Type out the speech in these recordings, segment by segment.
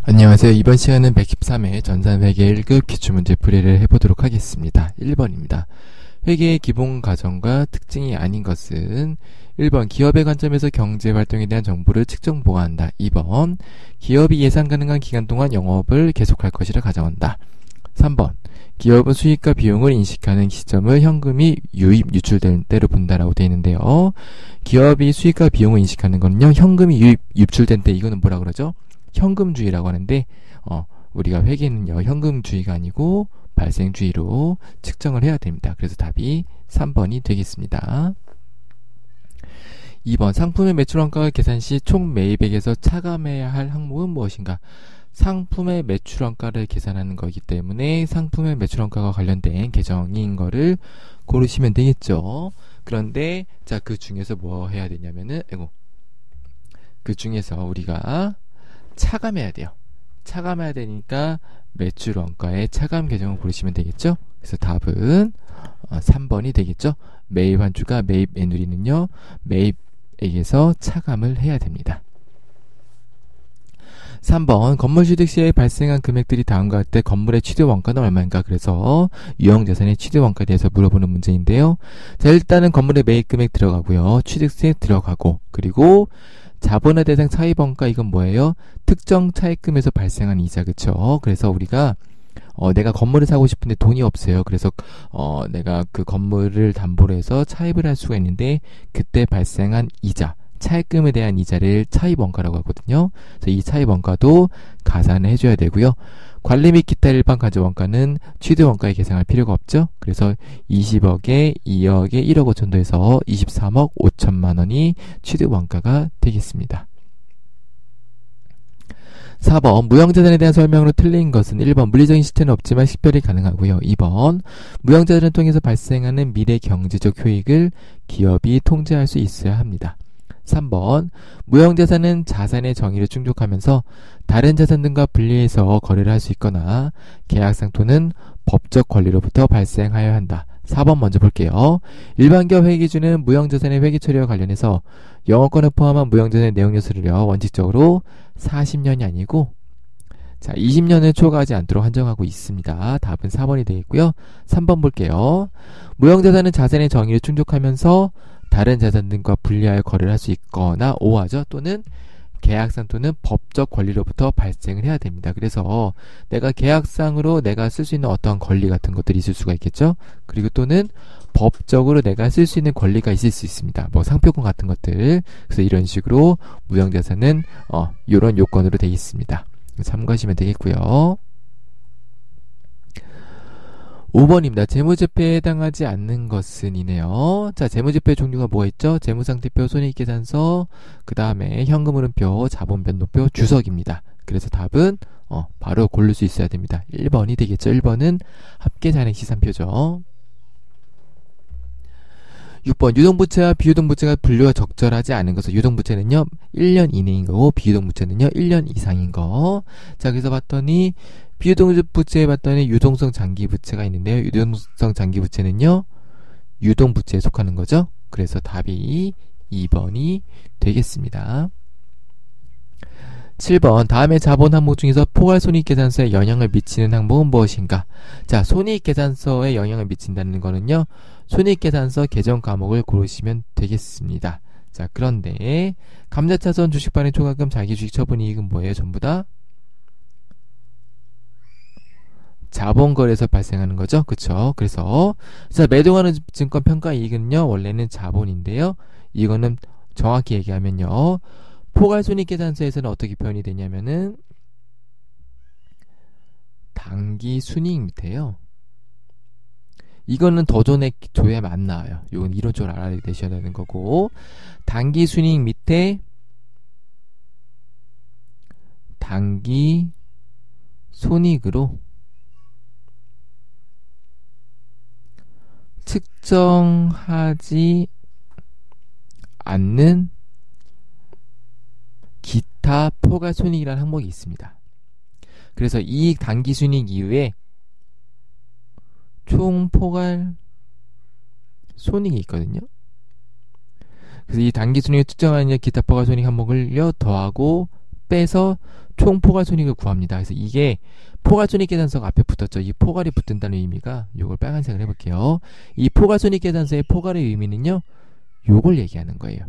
안녕하세요. 이번 시간은 113회 전산회계 1급 기출문제 풀이를 해보도록 하겠습니다. 1번입니다. 회계의 기본 과정과 특징이 아닌 것은 1번 기업의 관점에서 경제활동에 대한 정보를 측정 보고한다. 2번 기업이 예상 가능한 기간 동안 영업을 계속할 것이라 가정한다. 3번 기업은 수익과 비용을 인식하는 시점을 현금이 유출될 때로 본다라고 되어 있는데요. 기업이 수익과 비용을 인식하는 거는요, 현금이 유출된 때, 이거는 뭐라 그러죠? 현금주의라고 하는데, 우리가 회계는요, 현금주의가 아니고 발생주의로 측정을 해야 됩니다. 그래서 답이 3번이 되겠습니다. 2번 상품의 매출원가를 계산 시 총 매입액에서 차감해야 할 항목은 무엇인가? 상품의 매출원가를 계산하는 거기 때문에 상품의 매출원가와 관련된 계정인 거를 고르시면 되겠죠. 그런데 자, 그 중에서 뭐 해야 되냐면은 그 중에서 우리가 차감해야 돼요. 차감해야 되니까 매출원가의 차감 계정을 고르시면 되겠죠. 그래서 답은 3번이 되겠죠. 매입 환주가 매입 애누리는요, 매입액에서 차감을 해야 됩니다. 3번 건물 취득 시에 발생한 금액들이 다음과 같을 때 건물의 취득 원가는 얼마인가? 그래서 유형자산의 취득 원가에 대해서 물어보는 문제인데요. 자, 일단은 건물의 매입 금액 들어가고요. 취득세 들어가고, 그리고 자본의 대상 차입원가, 이건 뭐예요? 특정 차입금에서 발생한 이자, 그쵸? 그래서 우리가 내가 건물을 사고 싶은데 돈이 없어요. 그래서 내가 그 건물을 담보로 해서 차입을 할 수가 있는데, 그때 발생한 이자, 차입금에 대한 이자를 차입원가라고 하거든요. 그래서 이 차입원가도 가산을 해줘야 되고요. 관리 및 기타 일반 가져원가는 취득원가에 계산할 필요가 없죠. 그래서 20억에 2억에 1억 5천 더해서 23억 5천만 원이 취득원가가 되겠습니다. 4번 무형자산에 대한 설명으로 틀린 것은 1번 물리적인 시체는 없지만 식별이 가능하고요. 2번 무형자산을 통해서 발생하는 미래 경제적 효익을 기업이 통제할 수 있어야 합니다. 3번 무형자산은 자산의 정의를 충족하면서 다른 자산 등과 분리해서 거래를 할 수 있거나 계약상 또는 법적 권리로부터 발생하여야 한다. 4번 먼저 볼게요. 일반기업 회계기준은 무형자산의 회계 처리와 관련해서 영업권을 포함한 무형자산의 내용 요소를요, 원칙적으로 40년이 아니고 20년을 초과하지 않도록 한정하고 있습니다. 답은 4번이 되겠고요. 3번 볼게요. 무형자산은 자산의 정의를 충족하면서 다른 자산 등과 분리하여 거래를 할 수 있거나 5하죠. 또는 계약상 또는 법적 권리로부터 발생을 해야 됩니다. 그래서 내가 계약상으로 내가 쓸 수 있는 어떠한 권리 같은 것들이 있을 수가 있겠죠. 그리고 또는 법적으로 내가 쓸 수 있는 권리가 있을 수 있습니다. 뭐 상표권 같은 것들. 그래서 이런 식으로 무형자산은 이런 요건으로 되어 있습니다. 참고하시면 되겠고요. 5번입니다. 재무제표에 해당하지 않는 것은 이네요. 자, 재무제표의 종류가 뭐가 있죠? 재무상태표, 손익계산서, 그 다음에 현금흐름표, 자본변동표, 주석입니다. 그래서 답은 바로 고를 수 있어야 됩니다. 1번이 되겠죠. 1번은 합계잔액시산표죠. 6번 유동부채와 비유동부채가 분류가 적절하지 않은 것은, 유동부채는요 1년 이내인 거고 비유동부채는요 1년 이상인 거. 자, 그래서 봤더니 비유동부채에 봤더니 유동성 장기부채가 있는데요. 유동성 장기부채는요 유동부채에 속하는 거죠. 그래서 답이 2번이 되겠습니다. 7번 다음의 자본 항목 중에서 포괄손익계산서에 영향을 미치는 항목은 무엇인가? 자, 손익계산서에 영향을 미친다는 거는요, 손익계산서 개정 과목을 고르시면 되겠습니다. 자, 그런데 감자차손 주식발행 초과금 자기주식 처분이익은 뭐예요? 전부 다 자본거래에서 발생하는 거죠. 그쵸? 그래서 자, 매도하는 증권 평가이익은요 원래는 자본인데요, 이거는 정확히 얘기하면요 포괄손익계산서에서는 어떻게 표현이 되냐면은 당기순이익 밑에요, 이거는 더 줘야만 안 나와요. 이건 이론적으로 알아야 되셔야 되는 거고, 당기순이익 밑에 당기손익으로 측정하지 않는 기타 포괄손익이라는 항목이 있습니다. 그래서 이 당기순이익 이후에 총포괄손익이 있거든요. 그래서 이 당기순이익을 측정하는 기타 포괄손익 항목을요 더하고 빼서 총 포괄손익을 구합니다. 그래서 이게 포괄손익계산서가 앞에 붙었죠. 이 포괄이 붙는다는 의미가 요걸 빨간색을 해볼게요. 이 포괄손익계산서의 포괄의 의미는요, 요걸 얘기하는 거예요.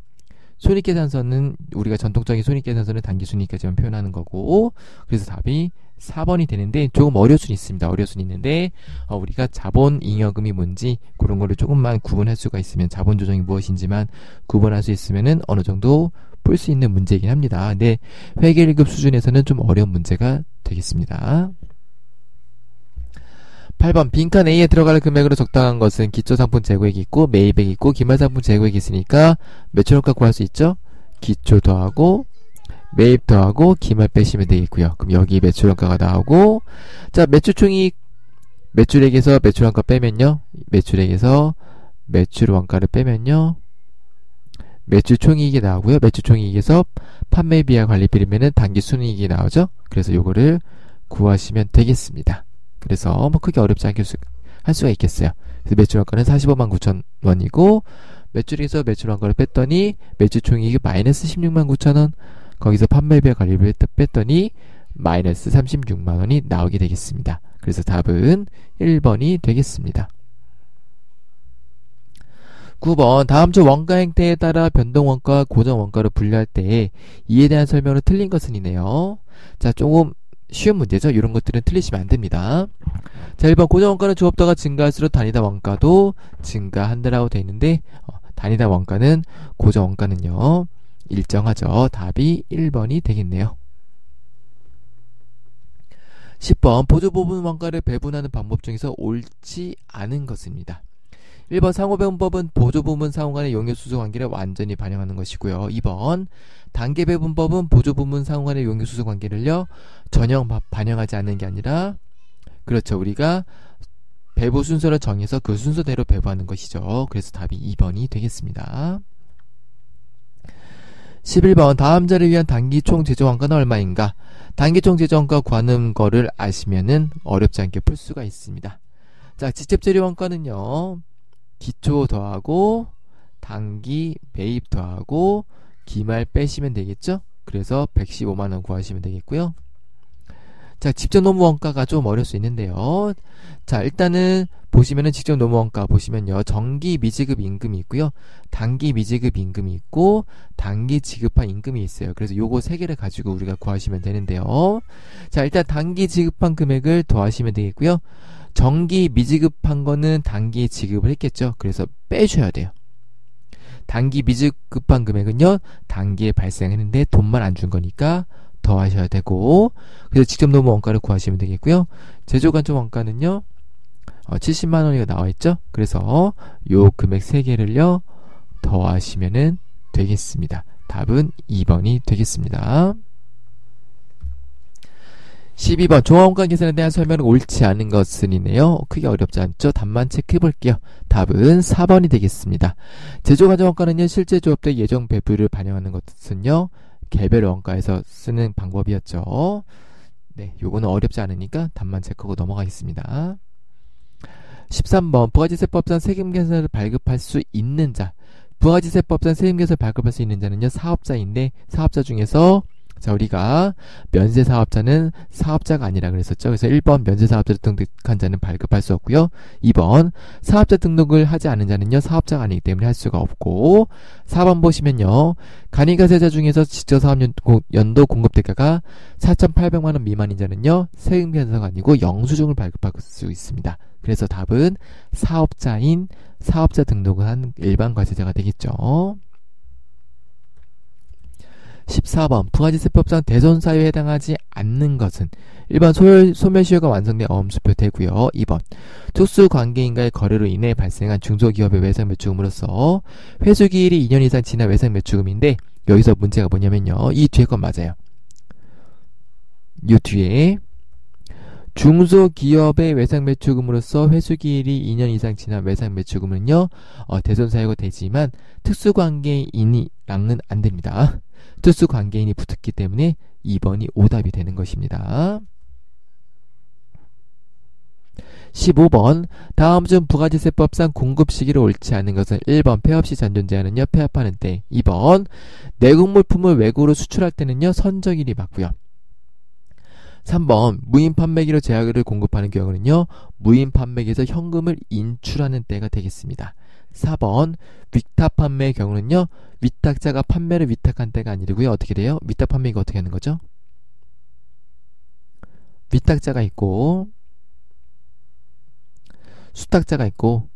손익계산서는 우리가 전통적인 손익계산서는 단기순이익까지만 표현하는 거고, 그래서 답이 4번이 되는데 조금 어려울 수는 있습니다. 어려울 수는 있는데 우리가 자본 잉여금이 뭔지 그런 거를 조금만 구분할 수가 있으면, 자본 조정이 무엇인지만 구분할 수 있으면은 어느 정도 풀 수 있는 문제이긴 합니다. 근데 회계 1급 수준에서는 좀 어려운 문제가 되겠습니다. 8번 빈칸 A에 들어갈 금액으로 적당한 것은 기초상품 재고액이 있고 매입액이 있고 기말상품 재고액이 있으니까 매출원가 구할 수 있죠? 기초 더하고 매입 더하고 기말 빼시면 되겠고요. 그럼 여기 매출원가가 나오고, 자, 매출총익, 매출액에서 매출원가 빼면요, 매출액에서 매출원가를 빼면요, 매출총이익이 나오고요. 매출총이익에서 판매비와 관리비면은 단기순이익이 나오죠. 그래서 요거를 구하시면 되겠습니다. 그래서 뭐 크게 어렵지 않게 할 수가 있겠어요. 그래서 매출원가는 45만 9천 원이고, 매출에서 매출원가를 뺐더니 매출총이익이 마이너스 16만 9천 원, 거기서 판매비와 관리비를 뺐더니 마이너스 36만 원이 나오게 되겠습니다. 그래서 답은 1번이 되겠습니다. 9번 다음주 원가 행태에 따라 변동원가와 고정원가로 분류할 때 이에 대한 설명으로 틀린 것은 이네요. 자, 조금 쉬운 문제죠. 이런 것들은 틀리시면 안 됩니다. 자, 1번 고정원가는 조업도가 증가할수록 단위당 원가도 증가한다라고 되어 있는데, 단위당 원가는 고정원가는요, 일정하죠. 답이 1번이 되겠네요. 10번 보조부분 원가를 배분하는 방법 중에서 옳지 않은 것입니다. 1번 상호배분법은 보조부문 상호 간의 용역수수 관계를 완전히 반영하는 것이고요. 2번 단계배분법은 보조부문 상호 간의 용역수수 관계를요, 전혀 반영하지 않는 게 아니라, 그렇죠, 우리가 배부 순서를 정해서 그 순서대로 배부하는 것이죠. 그래서 답이 2번이 되겠습니다. 11번 다음 자를 위한 단기총 제조원가는 얼마인가? 단기총 제조원가 구하는 거를 아시면은 어렵지 않게 풀 수가 있습니다. 자, 직접재료원가는요, 기초 더하고 단기 매입 더하고 기말 빼시면 되겠죠? 그래서 115만원 구하시면 되겠고요. 자, 직접 노무 원가가 좀 어려울 수 있는데요. 자, 일단은 보시면은 직접 노무 원가 보시면요, 정기 미지급 임금이 있고요, 단기 미지급 임금이 있고 단기 지급한 임금이 있어요. 그래서 요거 세 개를 가지고 우리가 구하시면 되는데요. 자, 일단 단기 지급한 금액을 더하시면 되겠고요. 정기 미지급한 거는 단기에 지급을 했겠죠. 그래서 빼셔야 돼요. 단기 미지급한 금액은요, 단기에 발생했는데 돈만 안 준 거니까 더하셔야 되고, 그래서 직접 노무 원가를 구하시면 되겠고요. 제조관점 원가는요, 70만원이가 나와있죠. 그래서 요 금액 3개를요 더하시면 되겠습니다. 답은 2번이 되겠습니다. 12번 종합원가 계산에 대한 설명은 옳지 않은 것은이네요. 크게 어렵지 않죠? 답만 체크해 볼게요. 답은 4번이 되겠습니다. 제조관점원가는요, 실제 조업대 예정 배부를 반영하는 것은요, 개별 원가에서 쓰는 방법이었죠. 네, 요거는 어렵지 않으니까 답만 체크하고 넘어가겠습니다. 13번 부가지세법상 세금계산을 발급할 수 있는 자. 부가지세법상 세금계산을 발급할 수 있는 자는요, 사업자인데, 사업자 중에서, 자, 우리가 면세사업자는 사업자가 아니라 그랬었죠. 그래서 1번 면세사업자로 등록한 자는 발급할 수 없고요. 2번 사업자 등록을 하지 않은 자는요, 사업자가 아니기 때문에 할 수가 없고, 4번 보시면요, 간이가세자 중에서 직접사업 연도 공급대가가 4,800만원 미만인 자는요, 세금계산서가 아니고 영수증을 발급할 수 있습니다. 그래서 답은 사업자인 사업자 등록을 한 일반 과세자가 되겠죠. 14번 부가지세법상 대손사유에 해당하지 않는 것은 1번 소멸시효가 완성된 어음수표 되고요. 2번 특수관계인과의 거래로 인해 발생한 중소기업의 외상매출금으로서 회수기일이 2년 이상 지난 외상매출금인데, 여기서 문제가 뭐냐면요, 이 뒤에 건 맞아요. 이 뒤에 중소기업의 외상매출금으로서 회수기일이 2년 이상 지난 외상매출금은요, 대손사유가 되지만 특수관계인이랑은 안 됩니다. 특수관계인이 붙었기 때문에 2번이 오답이 되는 것입니다. 15번 다음 중 부가지세법상 공급 시기로 옳지 않은 것은 1번 폐업시 잔존제한은요 폐업하는 때, 2번 내국물품을 외국으로 수출할 때는요 선적일이 맞고요. 3번 무인 판매기로 제약을 공급하는 경우는요 무인 판매기에서 현금을 인출하는 때가 되겠습니다. 4번 위탁 판매의 경우는요 위탁자가 판매를 위탁한 때가 아니고요 어떻게 돼요? 위탁 판매가 어떻게 하는 거죠? 위탁자가 있고 수탁자가 있고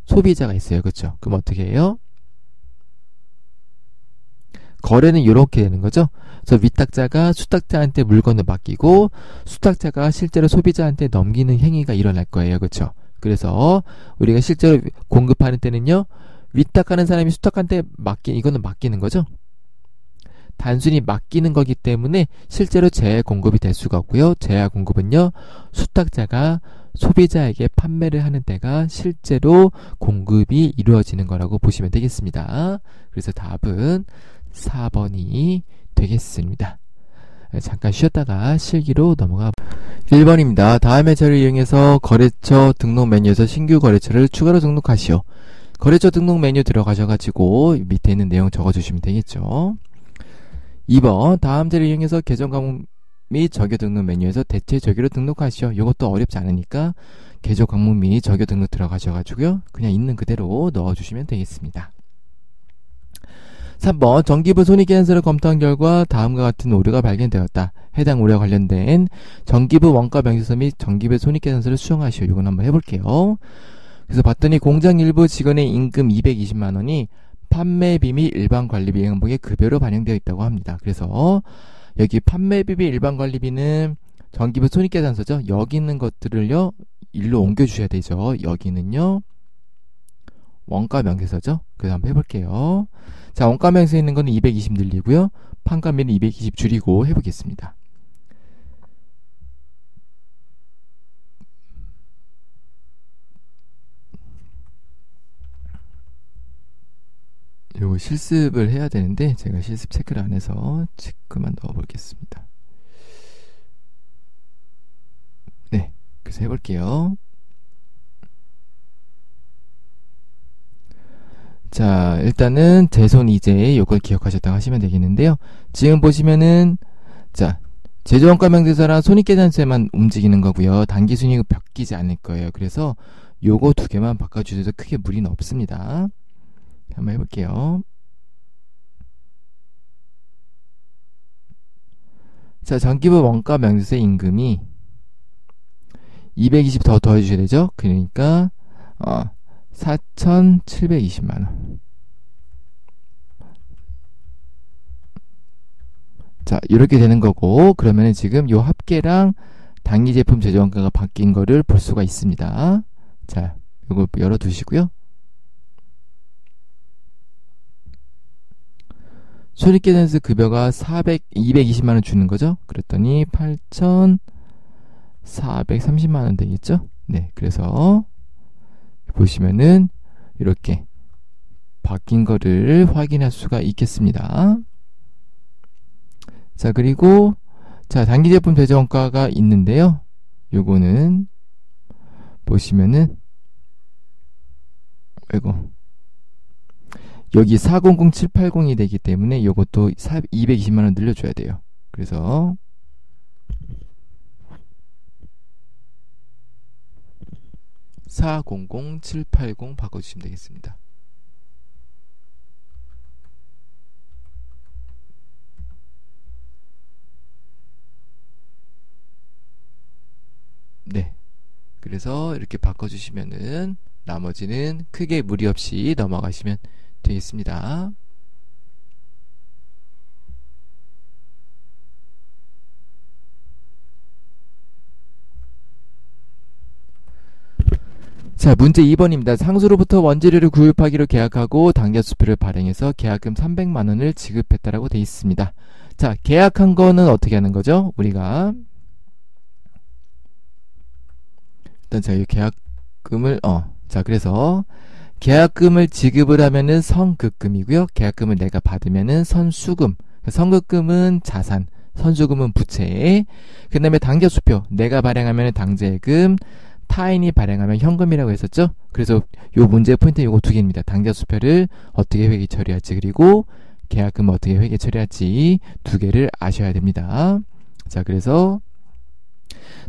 소비자가 있어요. 그렇죠? 그럼 어떻게 해요? 거래는 이렇게 되는 거죠. 그래서 위탁자가 수탁자한테 물건을 맡기고 수탁자가 실제로 소비자한테 넘기는 행위가 일어날 거예요. 그렇죠? 그래서 우리가 실제로 공급하는 때는요. 위탁하는 사람이 수탁한테 이거는 맡기는 거죠. 단순히 맡기는 거기 때문에 실제로 재공급이 될 수가 없고요. 재공급은요. 수탁자가 소비자에게 판매를 하는 때가 실제로 공급이 이루어지는 거라고 보시면 되겠습니다. 그래서 답은 4번이 되겠습니다. 잠깐 쉬었다가 실기로 넘어가 1번입니다. 다음의 자료를 이용해서 거래처 등록 메뉴에서 신규 거래처를 추가로 등록하시오. 거래처 등록 메뉴 들어가셔가지고 밑에 있는 내용 적어주시면 되겠죠. 2번 다음 자료를 이용해서 계정 과목 및 적용 등록 메뉴에서 대체 적용으로 등록하시오. 이것도 어렵지 않으니까 계정 과목 및 적용 등록 들어가셔가지고요. 그냥 있는 그대로 넣어주시면 되겠습니다. 3번 정기부 손익계산서를 검토한 결과 다음과 같은 오류가 발견되었다. 해당 오류와 관련된 정기부 원가 명세서 및 정기부 손익계산서를 수정하시오. 이건 한번 해볼게요. 그래서 봤더니 공장 일부 직원의 임금 220만원이 판매비 및 일반관리비 항목에 급여로 반영되어 있다고 합니다. 그래서 여기 판매비 및 일반관리비는 정기부 손익계산서죠. 여기 있는 것들을요 일로 옮겨주셔야 되죠. 여기는요 원가 명세서죠. 그래서 한번 해볼게요. 자, 원가 명세서에 있는 거는 220 늘리고요. 판가비는 220 줄이고 해보겠습니다. 요거 실습을 해야 되는데 제가 실습 체크를 안 해서 체크만 넣어 보겠습니다. 네, 그래서 해볼게요. 자, 일단은 제손 이제 요걸 기억하셨다고 하시면 되겠는데요. 지금 보시면은 자, 제조원가 명세서랑 손익계산서에만 움직이는 거고요. 단기순이익은 바뀌지 않을 거예요. 그래서 요거 두 개만 바꿔주셔도 크게 무리는 없습니다. 한번 해볼게요. 자, 정기부 원가 명세서 임금이 220 더 더해주셔야 되죠. 그러니까 4,720만원. 자, 이렇게 되는 거고, 그러면은 지금 요 합계랑 당기 제품 제조원가가 바뀐 거를 볼 수가 있습니다. 자, 요거 열어두시고요. 손익계산서 급여가 220만원 주는 거죠. 그랬더니 8,430만원 되겠죠. 네, 그래서 보시면은 이렇게 바뀐 거를 확인할 수가 있겠습니다. 자, 그리고 자, 단기 제품 제조원가가 있는데요. 요거는 보시면은 아이고 여기 400780이 되기 때문에 요것도 220만원 늘려줘야 돼요. 그래서 400780 바꿔주시면 되겠습니다. 네, 그래서 이렇게 바꿔주시면은 나머지는 크게 무리 없이 넘어가시면 되겠습니다. 자, 문제 2번입니다. 상수로부터 원재료를 구입하기로 계약하고 당겨수표를 발행해서 계약금 300만원을 지급했다라고 되어 있습니다. 자, 계약한 거는 어떻게 하는 거죠? 우리가 일단 제가 이 계약금을 자, 그래서 계약금을 지급을 하면은 선급금이고요. 계약금을 내가 받으면은 선수금. 선급금은 자산, 선수금은 부채. 그 다음에 당겨수표 내가 발행하면은 당재금, 타인이 발행하면 현금이라고 했었죠. 그래서 요 문제의 포인트는 요거 두 개입니다. 당좌 수표를 어떻게 회계 처리할지, 그리고 계약금을 어떻게 회계 처리할지 두 개를 아셔야 됩니다. 자, 그래서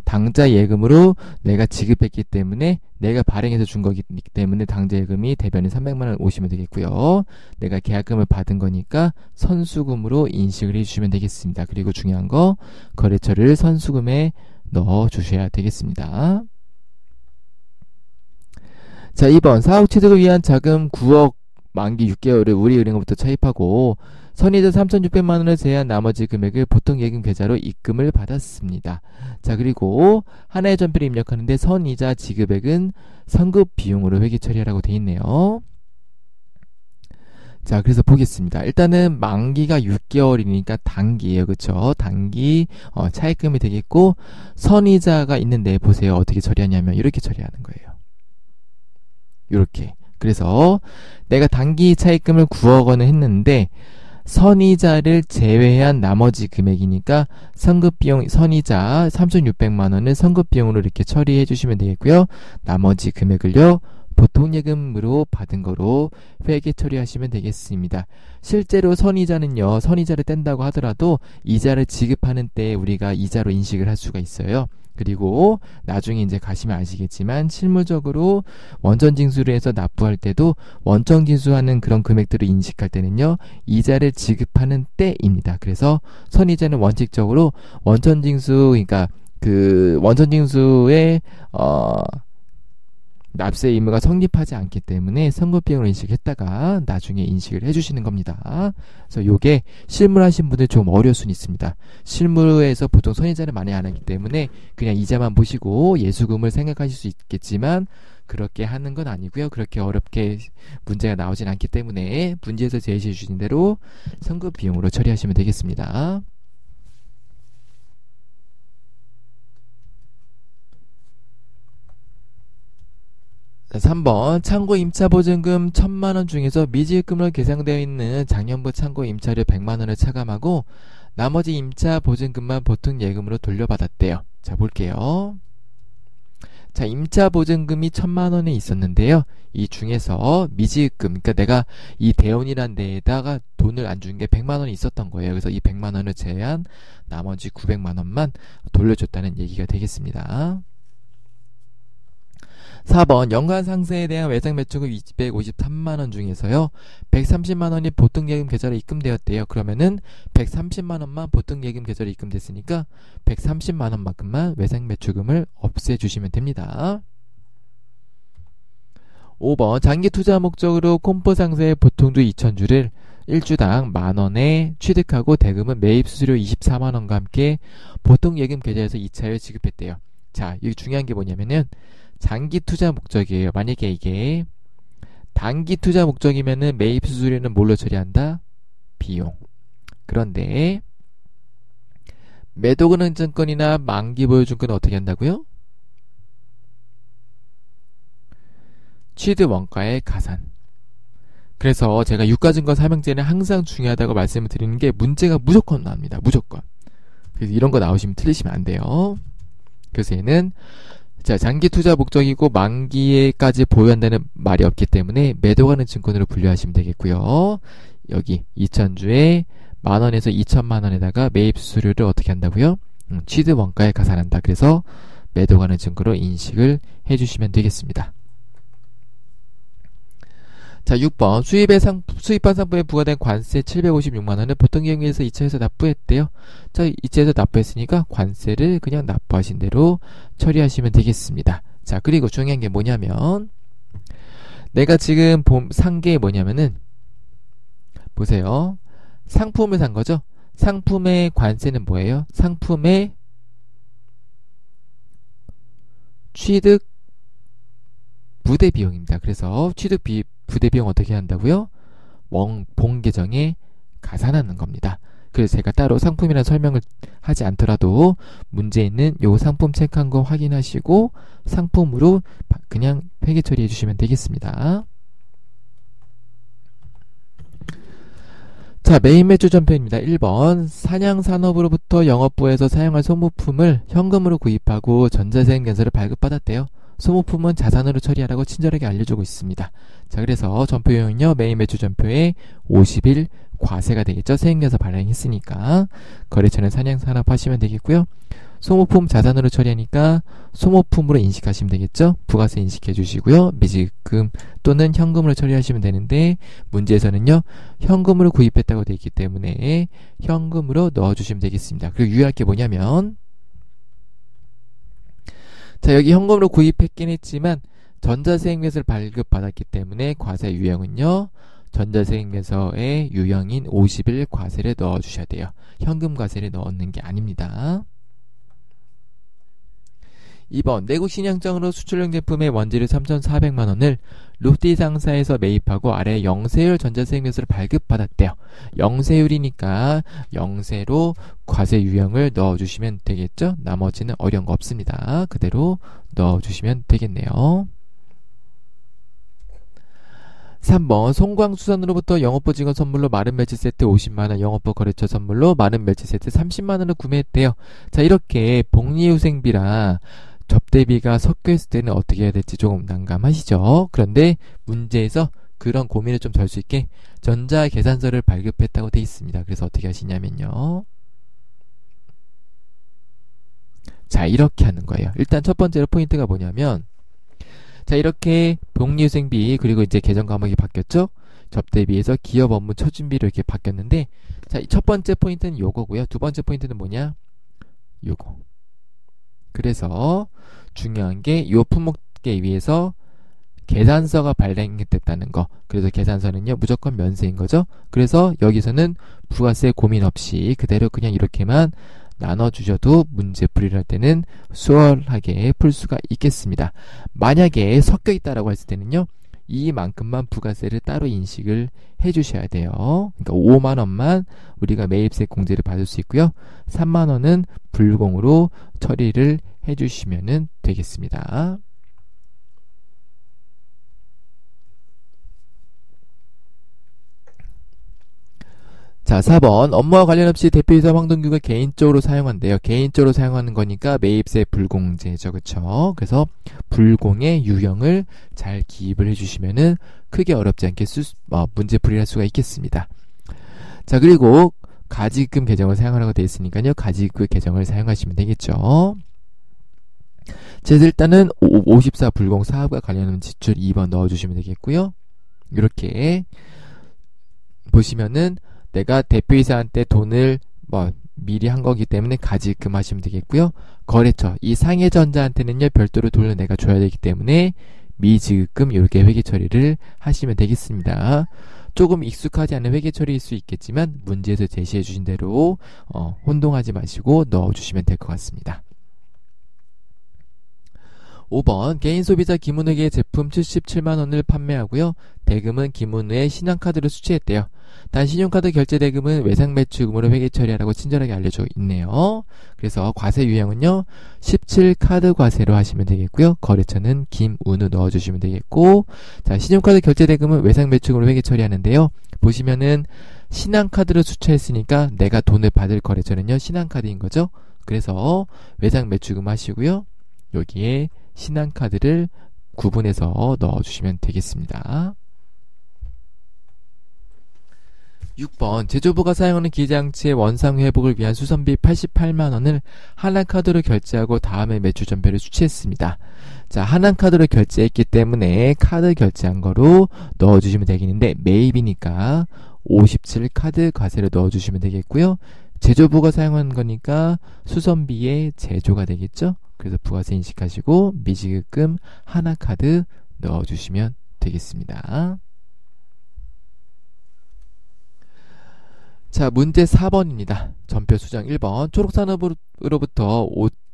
당좌 예금으로 내가 지급했기 때문에, 내가 발행해서 준 거기 때문에 당좌 예금이 대변인 300만원 오시면 되겠고요. 내가 계약금을 받은 거니까 선수금으로 인식을 해주시면 되겠습니다. 그리고 중요한 거, 거래처를 선수금에 넣어 주셔야 되겠습니다. 자, 2번 사업 취득을 위한 자금 9억 만기 6개월을 우리은행으로부터 차입하고 선이자 3,600만원을 제외한 나머지 금액을 보통 예금 계좌로 입금을 받았습니다. 자, 그리고 하나의 전표를 입력하는데 선이자 지급액은 선급 비용으로 회계 처리하라고 돼 있네요. 자, 그래서 보겠습니다. 일단은 만기가 6개월이니까 단기예요. 그쵸? 단기 차입금이 되겠고, 선이자가 있는데 보세요. 어떻게 처리하냐면 이렇게 처리하는 거예요. 이렇게. 그래서 내가 단기 차입금을 9억 원을 했는데 선이자를 제외한 나머지 금액이니까 선급비용, 선이자 3,600만원을 선급비용으로 이렇게 처리해 주시면 되겠고요. 나머지 금액을요, 보통예금으로 받은 거로 회계 처리하시면 되겠습니다. 실제로 선이자는요, 선이자를 뗀다고 하더라도 이자를 지급하는 때 우리가 이자로 인식을 할 수가 있어요. 그리고 나중에 이제 가시면 아시겠지만 실무적으로 원천징수를 해서 납부할 때도 원천징수하는 그런 금액들을 인식할 때는요, 이자를 지급하는 때입니다. 그래서 선이자는 원칙적으로 원천징수, 그러니까 그 원천징수의 납세 의무가 성립하지 않기 때문에 선급비용으로 인식했다가 나중에 인식을 해주시는 겁니다. 그래서 요게 실무하신 분들 좀 어려울 수는 있습니다. 실무에서 보통 선이자를 많이 안 하기 때문에 그냥 이자만 보시고 예수금을 생각하실 수 있겠지만 그렇게 하는 건 아니고요. 그렇게 어렵게 문제가 나오진 않기 때문에 문제에서 제시해 주신 대로 선급비용으로 처리하시면 되겠습니다. 3번 창고 임차보증금 1,000만원 중에서 미지급금으로 계상되어 있는 작년부 창고 임차료 100만원을 차감하고 나머지 임차보증금만 보통 예금으로 돌려받았대요. 자, 볼게요. 자, 임차보증금이 1,000만원에 있었는데요. 이 중에서 미지급금, 그러니까 내가 이 대원이란 데에다가 돈을 안 준 게 100만원이 있었던 거예요. 그래서 이 100만원을 제외한 나머지 900만원만 돌려줬다는 얘기가 되겠습니다. 4번 연간 상세에 대한 외상 매출금 253만원 중에서요 130만원이 보통예금 계좌로 입금되었대요. 그러면은 130만원만 보통예금 계좌로 입금됐으니까 130만원만큼만 외상 매출금을 없애주시면 됩니다. 5번 장기 투자 목적으로 콤포 상세의 보통주 2,000주를 1주당 만원에 취득하고 대금은 매입 수수료 24만원과 함께 보통예금 계좌에서 2차에 지급했대요. 자, 여기 중요한 게 뭐냐면은 장기 투자 목적이에요. 만약에 이게 단기 투자 목적이면은 매입 수수료는 뭘로 처리한다? 비용. 그런데 매도금융증권이나 만기보유증권은 어떻게 한다고요? 취득 원가의 가산. 그래서 제가 유가증권 사명제는 항상 중요하다고 말씀을 드리는 게 문제가 무조건 나옵니다. 무조건. 그래서 이런 거 나오시면 틀리시면 안 돼요. 그래서 얘는 자, 장기 투자 목적이고 만기에까지 보유한다는 말이 없기 때문에 매도가능 증권으로 분류하시면 되겠고요. 여기 2,000주에 만원에서 2,000만원에다가 매입 수수료를 어떻게 한다고요? 취득 원가에 가산한다. 그래서 매도가능 증권으로 인식을 해주시면 되겠습니다. 자, 6번 수입한 상품에 부과된 관세 756만원을 보통예금에서 2차에서 납부했대요. 자, 2차에서 납부했으니까 관세를 그냥 납부하신 대로 처리하시면 되겠습니다. 자, 그리고 중요한 게 뭐냐면 내가 지금 산 게 뭐냐면은 보세요. 상품을 산 거죠. 상품의 관세는 뭐예요? 상품의 취득 부대 비용입니다. 그래서 취득 부대 비용 어떻게 한다고요? 본 계정에 가산하는 겁니다. 그래서 제가 따로 상품이라는 설명을 하지 않더라도 문제 있는 요 상품 체크한 거 확인하시고 상품으로 그냥 회계 처리해 주시면 되겠습니다. 자, 메인 매출 전표입니다. 1번 산양산업으로부터 영업부에서 사용할 소모품을 현금으로 구입하고 전자세금 견서를 발급받았대요. 소모품은 자산으로 처리하라고 친절하게 알려주고 있습니다. 자, 그래서 전표 유형은요, 메인 매출 전표에 50일 과세가 되겠죠. 세액내서 발행했으니까. 거래처는 상향산업 하시면 되겠고요. 소모품 자산으로 처리하니까 소모품으로 인식하시면 되겠죠. 부가세 인식해 주시고요. 미지급 또는 현금으로 처리하시면 되는데, 문제에서는요, 현금으로 구입했다고 되어 있기 때문에 현금으로 넣어주시면 되겠습니다. 그리고 유의할 게 뭐냐면, 자, 여기 현금으로 구입했긴 했지만 전자세액매수를 발급받았기 때문에 과세 유형은요, 전자세액매수의 유형인 50일 과세를 넣어주셔야 돼요. 현금 과세를 넣는 게 아닙니다. 2번, 내국 신형장으로 수출용 제품의 원재료 3,400만원을 롯데 상사에서 매입하고 아래 영세율 전자세액매수를 발급받았대요. 영세율이니까 영세로 과세 유형을 넣어주시면 되겠죠. 나머지는 어려운 거 없습니다. 그대로 넣어주시면 되겠네요. 3번, 송광수산으로부터 영업부 직원 선물로 마른 멸치 세트 50만원, 영업부 거래처 선물로 마른 멸치 세트 30만원을 구매했대요. 자, 이렇게 복리후생비랑 접대비가 섞여 있을 때는 어떻게 해야 될지 조금 난감하시죠? 그런데 문제에서 그런 고민을 좀 덜 수 있게 전자계산서를 발급했다고 되어 있습니다. 그래서 어떻게 하시냐면요, 자, 이렇게 하는 거예요. 일단 첫 번째로 포인트가 뭐냐면, 자, 이렇게 복리후생비 그리고 이제 계정 과목이 바뀌었죠? 접대비에서 기업 업무 처준비로 이렇게 바뀌었는데, 자, 첫 번째 포인트는 요거고요. 두 번째 포인트는 뭐냐? 요거. 그래서 중요한 게 요 품목에 의해서 계산서가 발행됐다는 거. 그래서 계산서는요, 무조건 면세인 거죠. 그래서 여기서는 부가세 고민 없이 그대로 그냥 이렇게만 나눠주셔도 문제 풀이를 할 때는 수월하게 풀 수가 있겠습니다. 만약에 섞여 있다라고 했을 때는요, 이만큼만 부가세를 따로 인식을 해주셔야 돼요. 그러니까 5만원만 우리가 매입세 공제를 받을 수 있고요. 3만원은 불공으로 처리를 해주시면 되겠습니다. 자, 4번, 업무와 관련 없이 대표이사 황동규가 개인적으로 사용한대요. 개인적으로 사용하는 거니까 매입세 불공제죠. 그쵸? 그래서 불공의 유형을 잘 기입을 해주시면은 크게 어렵지 않게 문제풀이를 할 수가 있겠습니다. 자, 그리고 가지금 계정을 사용하라고 되어 있으니까요, 가지금 계정을 사용하시면 되겠죠. 자, 일단은 54 불공 사업과 관련한 지출 2번 넣어주시면 되겠고요. 이렇게 보시면은 내가 대표이사한테 돈을 미리 한 거기 때문에 가지금 하시면 되겠고요. 거래처, 이 상해전자한테는요, 별도로 돈을 내가 줘야 되기 때문에 미지금 이렇게 회계 처리를 하시면 되겠습니다. 조금 익숙하지 않은 회계 처리일 수 있겠지만 문제에서 제시해 주신 대로 혼동하지 마시고 넣어주시면 될 것 같습니다. 5번, 개인 소비자 김은우에게 제품 77만원을 판매하고요. 대금은 김은우의 신용카드로 수취했대요. 단 신용카드 결제 대금은 외상매출금으로 회계 처리하라고 친절하게 알려져 있네요. 그래서 과세 유형은요, 17카드 과세로 하시면 되겠고요. 거래처는 김은우 넣어주시면 되겠고, 자, 신용카드 결제 대금은 외상매출금으로 회계 처리하는데요. 보시면은 신한카드로 수취했으니까 내가 돈을 받을 거래처는요, 신한카드인 거죠. 그래서 외상매출금 하시고요. 여기에 신한카드를 구분해서 넣어주시면 되겠습니다. 6번, 제조부가 사용하는 기장치의 원상 회복을 위한 수선비 88만원을 한한카드로 결제하고 다음에 매출 전표를 수취했습니다. 자, 한한카드로 결제했기 때문에 카드 결제한 거로 넣어주시면 되겠는데, 매입이니까 57카드 과세를 넣어주시면 되겠고요. 제조부가 사용하는 거니까 수선비의 제조가 되겠죠. 그래서 부가세 인식하시고 미지급 하나카드 넣어주시면 되겠습니다. 자, 문제 4번입니다. 전표 수정 1번. 초록산업으로부터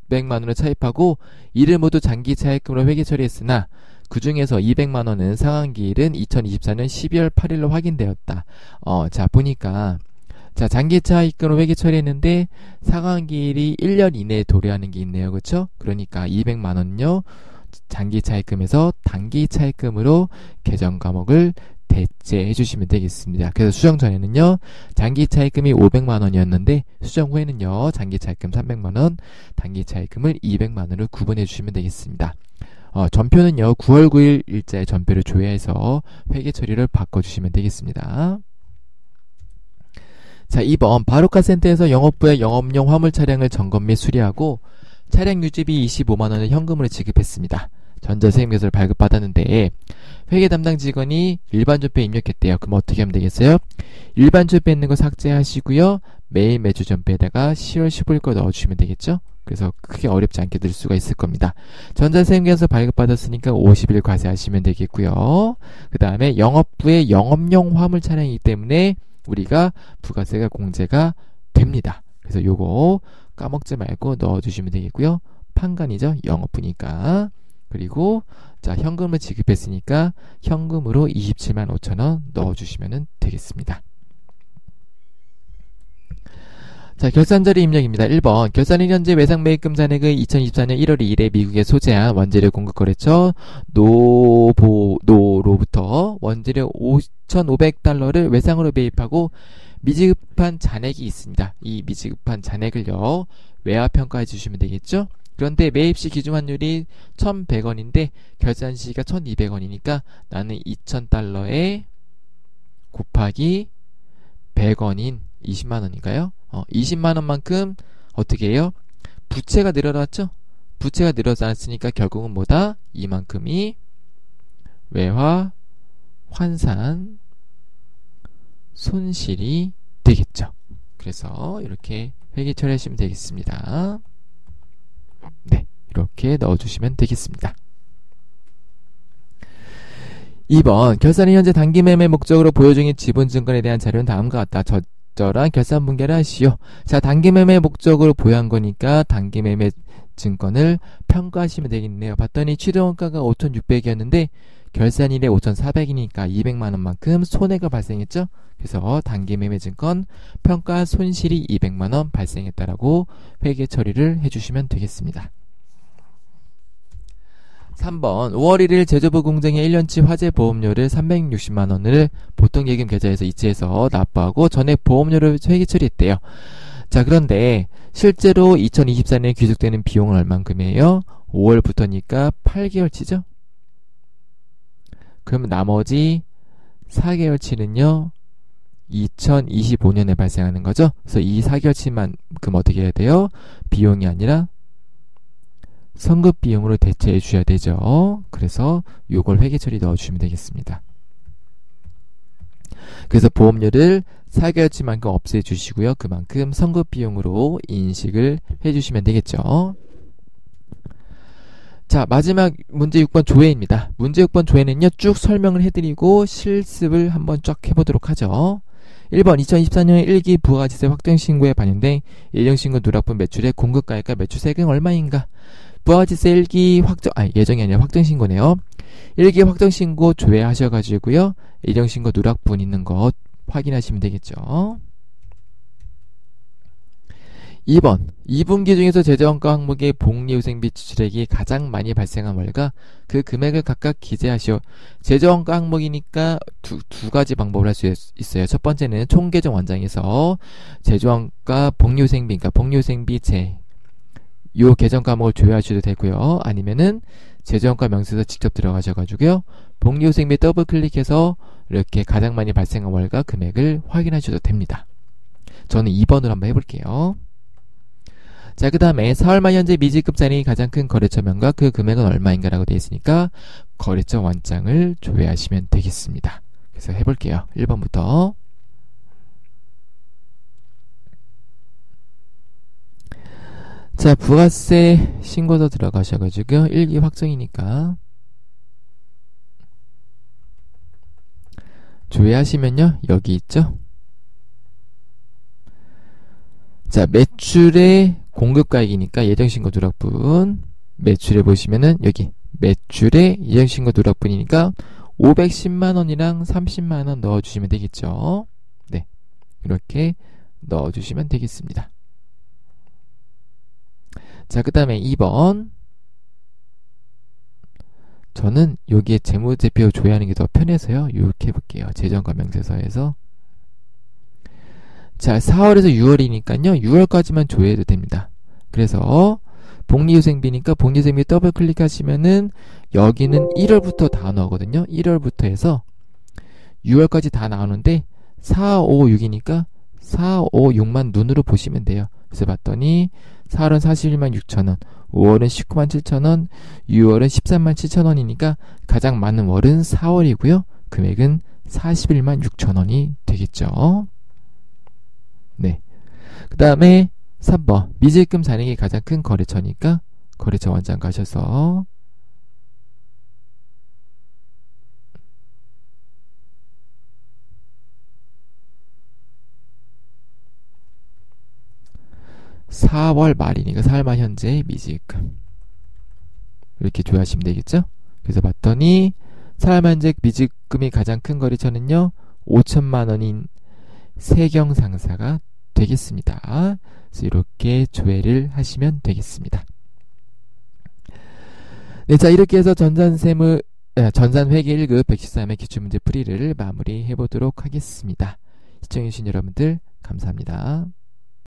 500만원을 차입하고 이를 모두 장기 차입금으로 회계 처리했으나 그 중에서 200만원은 상환기일은 2024년 12월 8일로 확인되었다. 자, 보니까 자, 장기차 입금으로 회계 처리했는데 상환기일이 1년 이내에 도래하는 게 있네요. 그렇죠? 그러니까 200만원요. 장기차 입금에서 단기차 입금으로 계정 과목을 대체해 주시면 되겠습니다. 그래서 수정 전에는요, 장기차 입금이 500만원이었는데 수정 후에는요, 장기차 입금 300만원, 단기차 입금을 200만원으로 구분해 주시면 되겠습니다. 전표는요 9월 9일 일자의 전표를 조회해서 회계 처리를 바꿔주시면 되겠습니다. 자, 2번 바로카센터에서 영업부의 영업용 화물 차량을 점검 및 수리하고 차량 유지비 25만원을 현금으로 지급했습니다. 전자세금계서를 발급받았는데 회계 담당 직원이 일반 전표에 입력했대요. 그럼 어떻게 하면 되겠어요? 일반 전표에 있는 거 삭제하시고요. 매일 매주 전표에다가 10월 15일 거 넣어주시면 되겠죠? 그래서 크게 어렵지 않게 늘 수가 있을 겁니다. 전자세금계서 발급받았으니까 50일 과세하시면 되겠고요. 그 다음에 영업부의 영업용 화물 차량이기 때문에 우리가 부가세가 공제가 됩니다. 그래서 요거 까먹지 말고 넣어주시면 되겠고요. 판관이죠. 영업부니까. 그리고 자, 현금을 지급했으니까 현금으로 27만 5천원 넣어주시면 되겠습니다. 자, 결산자료 입력입니다. 1번 결산일 현재 외상매입금 잔액의 2024년 1월 2일에 미국에 소재한 원재료 공급거래처 노로부터 원재료 5,500달러를 외상으로 매입하고 미지급한 잔액이 있습니다. 이 미지급한 잔액을요 외화평가해 주시면 되겠죠. 그런데 매입시 기준 환율이 1,100원인데 결산시가 1,200원이니까 나는 2,000달러에 곱하기 100원인 20만원인가요? 20만원만큼 어떻게 해요? 부채가 늘어났죠? 부채가 늘어났으니까 결국은 뭐다? 이만큼이 외화 환산 손실이 되겠죠. 그래서 이렇게 회계 처리하시면 되겠습니다. 네, 이렇게 넣어주시면 되겠습니다. 2번 결산이 현재 단기 매매 목적으로 보유 중인 지분 증권에 대한 자료는 다음과 같다. 적절한 결산 분개를 하시오. 자, 단기 매매 목적으로 보유한 거니까 단기 매매 증권을 평가하시면 되겠네요. 봤더니 취득원가가 5,600이었는데 결산일에 5,400이니까 200만원만큼 손해가 발생했죠. 그래서 단기 매매 증권 평가 손실이 200만원 발생했다라고 회계 처리를 해주시면 되겠습니다. 3번 5월 1일 제조부 공장의 1년치 화재 보험료를 360만원을 보통예금 계좌에서 이체해서 납부하고 전액 보험료를 회계 처리했대요. 자, 그런데 실제로 2024년에 귀속되는 비용은 얼만큼이에요? 5월부터니까 8개월치죠? 그러면 나머지 4개월치는요 2025년에 발생하는 거죠. 그래서 이 4개월치만큼 어떻게 해야 돼요? 비용이 아니라 선급 비용으로 대체해 주셔야 되죠. 그래서 요걸 회계 처리 넣어주시면 되겠습니다. 그래서 보험료를 4개월치만큼 없애 주시고요. 그만큼 선급 비용으로 인식을 해 주시면 되겠죠. 자, 마지막 문제 6번 조회입니다. 문제 6번 조회는요 쭉 설명을 해드리고 실습을 한번 쫙 해보도록 하죠. 1번 2024년 1기 부가가치세 확정신고에 반영된 예정신고 누락분 매출의 공급가액과 매출세액은 얼마인가? 부가가치세 1기 예정이 아니라 확정신고네요. 1기 확정신고 조회하셔가지고요 예정신고 누락분 있는 거 확인하시면 되겠죠. 2번 2분기 중에서 제재원가 항목의 복리후생비 지출액이 가장 많이 발생한 월과 그 금액을 각각 기재하시오. 제재원가 항목이니까 두 가지 방법을 할 수 있어요. 첫 번째는 총계정 원장에서 제재원가 복리후생비, 그러니까 복리후생비 요 계정 과목을 조회하셔도 되고요. 아니면은 제재원가 명세서 직접 들어가셔가지고요 복리후생비 더블 클릭해서 이렇게 가장 많이 발생한 월과 금액을 확인하셔도 됩니다. 저는 2번으로 한번 해볼게요. 자, 그 다음에 4월 말 현재 미지급 잔액이 가장 큰 거래처명과 그 금액은 얼마인가 라고 되어 있으니까 거래처 원장을 조회하시면 되겠습니다. 그래서 해볼게요. 1번부터 자, 부가세 신고서 들어가셔가지고요 1기 확정이니까 조회하시면요 여기 있죠. 자, 매출의 공급가액이니까 예정신고 누락분 매출에 보시면은 여기 매출의 예정신고 누락분이니까 510만원이랑 30만원 넣어주시면 되겠죠. 네, 이렇게 넣어주시면 되겠습니다. 자, 그 다음에 2번 저는 여기에 재무제표 조회하는 게 더 편해서요 이렇게 해볼게요. 재정과 명세서에서 자, 4월에서 6월이니까요 6월까지만 조회해도 됩니다. 그래서 복리후생비니까 복리후생비 더블 클릭하시면은 여기는 1월부터 다 나오거든요. 1월부터 해서 6월까지 다 나오는데 4, 5, 6이니까 4, 5, 6만 눈으로 보시면 돼요. 그래서 봤더니 4월은 41만 6천원, 5월은 19만 7천원, 6월은 13만 7천원이니까 가장 많은 월은 4월이고요. 금액은 41만 6천원이 되겠죠. 네. 그 다음에 3번 미지급 잔액이 가장 큰 거래처니까 거래처 원장 가셔서 (4월) 말이니까 4월 말 현재 미지급 이렇게 조회하시면 되겠죠. 그래서 봤더니 4월 말 현재 미지급이 가장 큰 거래처는요 5천만원인 세경상사가 되겠습니다. 그래서 이렇게 조회를 하시면 되겠습니다. 네, 자 이렇게 해서 전산회계 1급 113의 기출문제 풀이를 마무리해 보도록 하겠습니다. 시청해주신 여러분들 감사합니다.